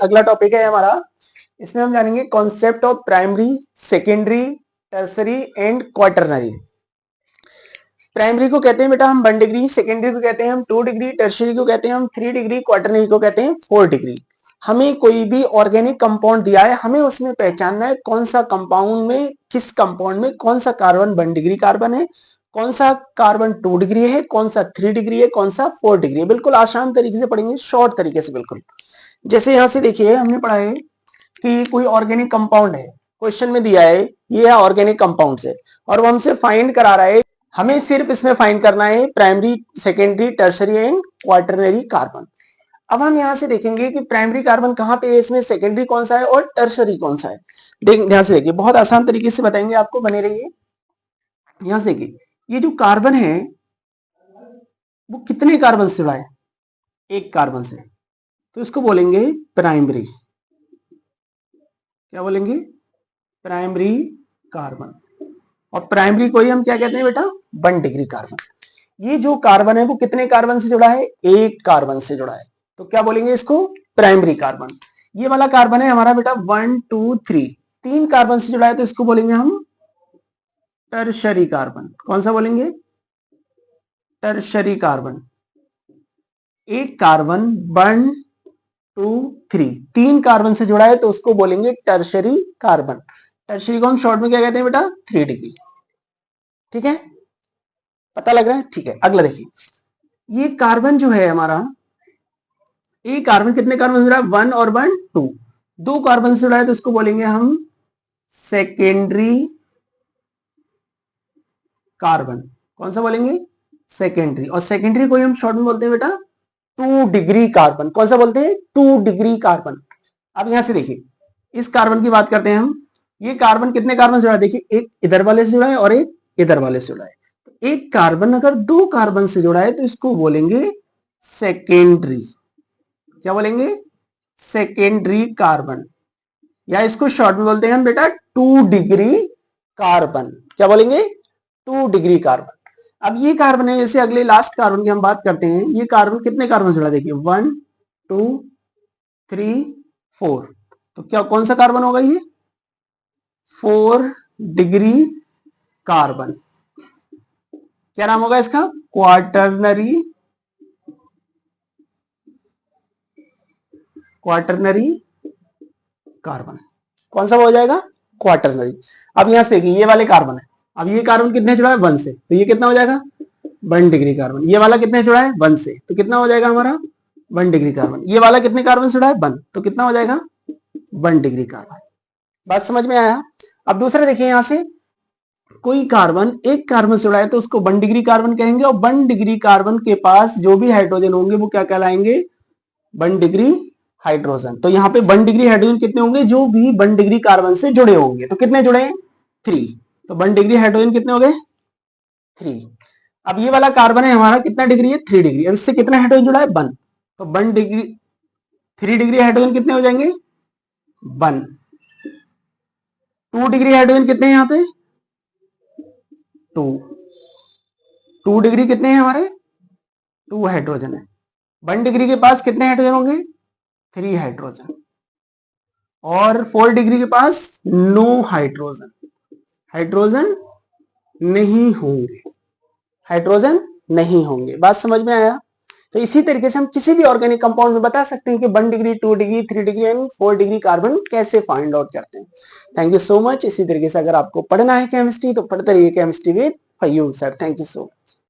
अगला टॉपिक है हमारा, इसमें हम जानेंगे concept of primary, secondary, tertiary and quaternary. Primary को कहते हैं बेटा हम 1 डिग्री, सेकेंडरी को कहते हैं हम 2 डिग्री, टर्सरी को कहते हैं हम 3 डिग्री, क्वाटरनरी को कहते हैं 4 डिग्री। हमें कोई भी ऑर्गेनिक कंपाउंड दिया है, हमें उसमें पहचानना है कौन सा कंपाउंड में, किस कंपाउंड में कौन सा कार्बन 1 डिग्री कार्बन है, कौन सा कार्बन 2 डिग्री है, कौन सा 3 डिग्री है, कौन सा 4 डिग्री है। बिल्कुल आसान तरीके से पढ़ेंगे, शॉर्ट तरीके से बिल्कुल। जैसे यहां से देखिए हमने पढ़ा है कि कोई ऑर्गेनिक कंपाउंड है, क्वेश्चन में दिया है ये है ऑर्गेनिक कंपाउंड से, और वो हमसे फाइंड करा रहा है, हमें सिर्फ इसमें फाइंड करना है primary, secondary, tertiary and quaternary carbon. अब हम यहां से देखेंगे कि प्राइमरी कार्बन कहां पे है, इसमें सेकेंडरी कौन सा है और टर्सरी कौन सा है। ध्यान से देखिए, बहुत आसान तरीके से बताएंगे आपको, बने रहिए। यहां से देखिए, ये जो कार्बन है वो कितने कार्बन से जुड़ा है, एक कार्बन से, तो इसको बोलेंगे प्राइमरी। क्या बोलेंगे, प्राइमरी कार्बन। और प्राइमरी को ही हम क्या कहते हैं बेटा, 1 डिग्री कार्बन। ये जो कार्बन है वो कितने कार्बन से जुड़ा है, एक कार्बन से जुड़ा है, तो क्या बोलेंगे इसको, प्राइमरी कार्बन। ये वाला कार्बन है हमारा बेटा 1 2 3, 3 कार्बन से जुड़ा है, तो इसको बोलेंगे हम टर्शरी कार्बन। कौन सा बोलेंगे, टर्शरी कार्बन। एक कार्बन 1 2 3, 3 कार्बन से जुड़ा है, तो उसको बोलेंगे टर्शरी कार्बन। टर्शरी को हम शॉर्ट में क्या कहते हैं बेटा, 3 डिग्री। ठीक है, पता लग रहा है, ठीक है। अगला देखिए, ये कार्बन जो है हमारा, एक कार्बन कितने कार्बन से जुड़ा है, 1 और 1 2, 2 कार्बन से जुड़ा है, तो इसको बोलेंगे हम सेकेंडरी कार्बन। कौन सा बोलेंगे, सेकेंडरी। और सेकेंडरी को हम शॉर्ट में बोलते हैं बेटा 2 डिग्री कार्बन। कौन सा बोलते हैं, 2 डिग्री कार्बन। अब यहां से देखिए, इस कार्बन की बात करते हैं हम, ये कार्बन कितने कार्बन से जुड़ा है, देखिए एक इधर वाले से जुड़ा है और एक इधर वाले से जुड़ा है। तो एक कार्बन अगर 2 कार्बन से जुड़ा है तो इसको बोलेंगे सेकेंडरी। क्या बोलेंगे, सेकेंडरी कार्बन, या इसको शॉर्ट में बोलते हैं हम बेटा 2 डिग्री कार्बन। क्या बोलेंगे, 2 डिग्री कार्बन। अब ये कार्बन है, जैसे अगले लास्ट कार्बन की हम बात करते हैं, ये कार्बन कितने कार्बन से जुड़ा है, देखिए 1 2 3 4, तो क्या कौन सा कार्बन होगा ये, 4 डिग्री कार्बन। क्या नाम होगा इसका, क्वाटरनरी, क्वाटरनरी कार्बन। कौन सा हो जाएगा, क्वाटरनरी। अब यहां से देखिए, ये वाले कार्बन है, अब ये कार्बन कितने जुड़ा है, 1 से, तो ये कितना हो जाएगा, 1 डिग्री कार्बन। ये वाला कितने जुड़ा है, 1 से, तो कितना हो जाएगा हमारा, 1 डिग्री कार्बन। ये वाला कितने कार्बन से जुड़ा है, 1, तो कितना हो जाएगा, 1 डिग्री कार्बन। बात समझ में आया। अब दूसरा देखिए, यहां से कोई कार्बन एक कार्बन से जुड़ा है, तो उसको 1 डिग्री कार्बन कहेंगे, और 1 डिग्री कार्बन के पास जो भी हाइड्रोजन होंगे वो क्या कहलाएंगे, 1 डिग्री हाइड्रोजन। तो यहाँ पे 1 डिग्री हाइड्रोजन कितने होंगे, जो भी 1 डिग्री कार्बन से जुड़े होंगे। तो कितने जुड़े हैं, 3, तो 1 डिग्री हाइड्रोजन कितने हो गए, 3। अब ये वाला कार्बन है हमारा कितना डिग्री है, 3 डिग्री। अब इससे कितना हाइड्रोजन जुड़ा है, 1, तो 1 डिग्री 3 डिग्री हाइड्रोजन कितने हो जाएंगे, 1। 2 डिग्री हाइड्रोजन कितने हैं यहाँ पे, 2। 2 डिग्री कितने हैं हमारे, 2 हाइड्रोजन है। 1 डिग्री के पास कितने हाइड्रोजन होंगे, 3 हाइड्रोजन। और 4 डिग्री के पास नो हाइड्रोजन, हाइड्रोजन नहीं होंगे, हाइड्रोजन नहीं होंगे। बात समझ में आया। तो इसी तरीके से हम किसी भी ऑर्गेनिक कंपाउंड में बता सकते हैं कि 1 degree, 2 degree, 3 degree and 4 degree carbon कैसे फाइंड आउट करते हैं। Thank you so much. इसी तरीके से अगर आपको पढ़ना है केमिस्ट्री तो पढ़ते रहिए केमिस्ट्री विद फय्यूब sir. Thank you so much.